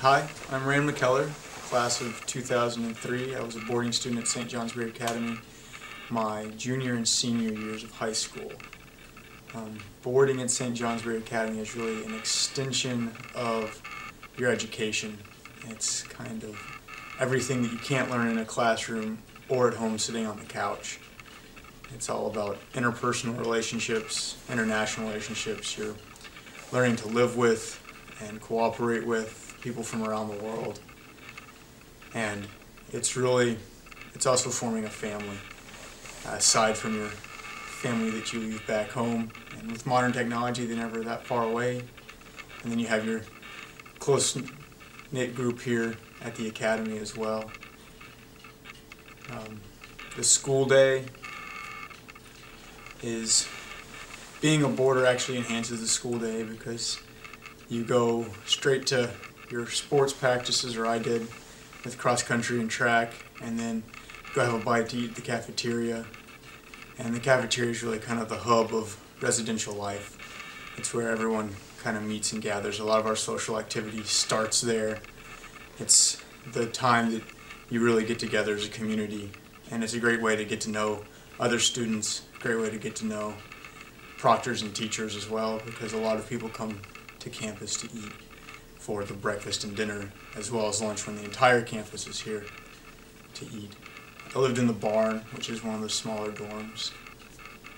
Hi, I'm Rand McKeller, class of 2003. I was a boarding student at Johnsbury Academy my junior and senior years of high school. Boarding at Johnsbury Academy is really an extension of your education. It's kind of everything that you can't learn in a classroom or at home sitting on the couch. It's all about interpersonal relationships, international relationships. You're learning to live with and cooperate with people from around the world. And it's also forming a family, aside from your family that you leave back home. And with modern technology, they're never that far away. And then you have your close-knit group here at the academy as well. The school day being a boarder actually enhances the school day because you go straight to your sports practices, or I did with cross country and track, and then go have a bite to eat at the cafeteria. And the cafeteria is really kind of the hub of residential life. It's where everyone kind of meets and gathers. A lot of our social activity starts there. It's the time that you really get together as a community, and it's a great way to get to know other students, a great way to get to know proctors and teachers as well, because a lot of people come to campus to eat for the breakfast and dinner, as well as lunch when the entire campus is here to eat. I lived in the barn, which is one of the smaller dorms.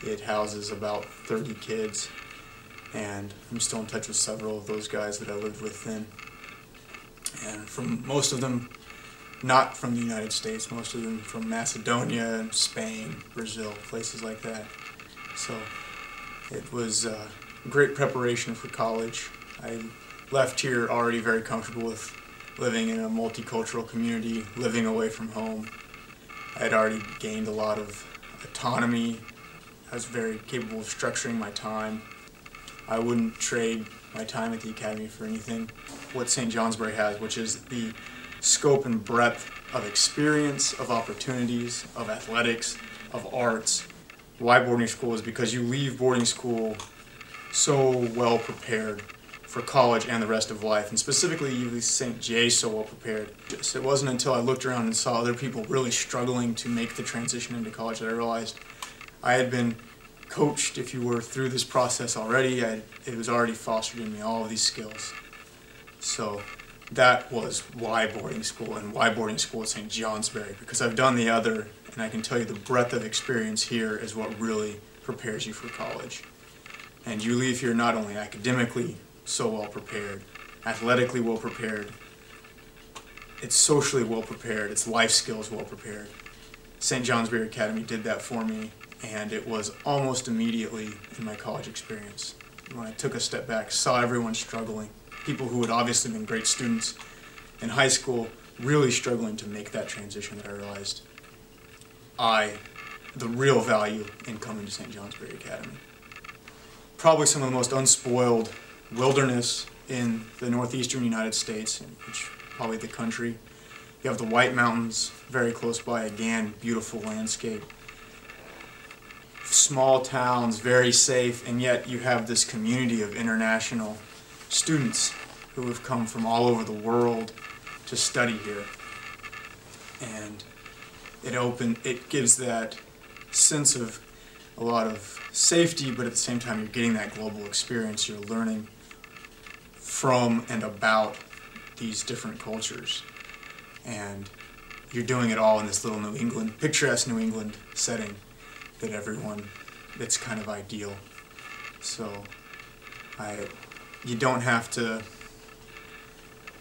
It houses about 30 kids, and I'm still in touch with several of those guys that I lived with then. And from most of them, not from the United States, most of them from Macedonia, Spain, Brazil, places like that. So it was great preparation for college. I left here already very comfortable with living in a multicultural community, living away from home. I had already gained a lot of autonomy. I was very capable of structuring my time. I wouldn't trade my time at the academy for anything. What St. Johnsbury has, which is the scope and breadth of experience, of opportunities, of athletics, of arts. Why boarding school is because you leave boarding school so well prepared for college and the rest of life, and specifically you leave St. J so well prepared. It wasn't until I looked around and saw other people really struggling to make the transition into college that I realized I had been coached, if you were, through this process already. It was already fostered in me, all of these skills. So that was why boarding school, and why boarding school at St. Johnsbury, because I've done the other, and I can tell you the breadth of experience here is what really prepares you for college. And you leave here not only academically so well prepared, athletically well prepared, it's socially well prepared, it's life skills well prepared. St. Johnsbury Academy did that for me, and it was almost immediately in my college experience. When I took a step back, saw everyone struggling, people who had obviously been great students in high school really struggling to make that transition, that I realized the real value in coming to St. Johnsbury Academy. Probably some of the most unspoiled wilderness in the northeastern United States, which probably the country. You have the White Mountains very close by, again, beautiful landscape. Small towns, very safe, and yet you have this community of international students who have come from all over the world to study here. And it gives that sense of a lot of safety, but at the same time you're getting that global experience. You're learning from and about these different cultures. And you're doing it all in this little New England, picturesque New England setting that's kind of ideal. So you don't have to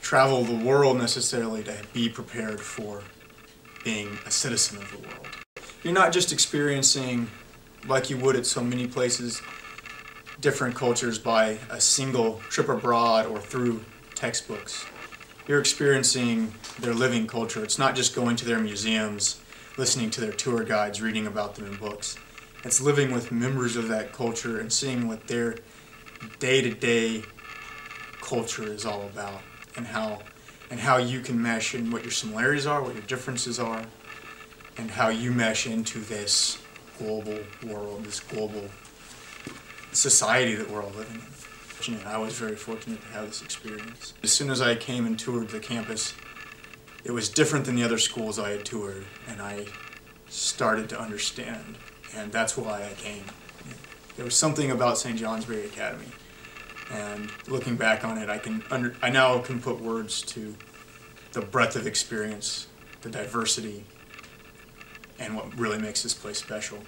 travel the world necessarily to be prepared for being a citizen of the world. You're not just experiencing, like you would at so many places, different cultures by a single trip abroad or through textbooks. You're experiencing their living culture. It's not just going to their museums, listening to their tour guides, reading about them in books. It's living with members of that culture and seeing what their day-to-day culture is all about, and how you can mesh, and what your similarities are, what your differences are, and how you mesh into this global world, this global society that we're all living in. I was very fortunate to have this experience. As soon as I came and toured the campus, it was different than the other schools I had toured, and I started to understand, and that's why I came. There was something about St. Johnsbury Academy, and looking back on it, I now can put words to the breadth of experience, the diversity, and what really makes this place special.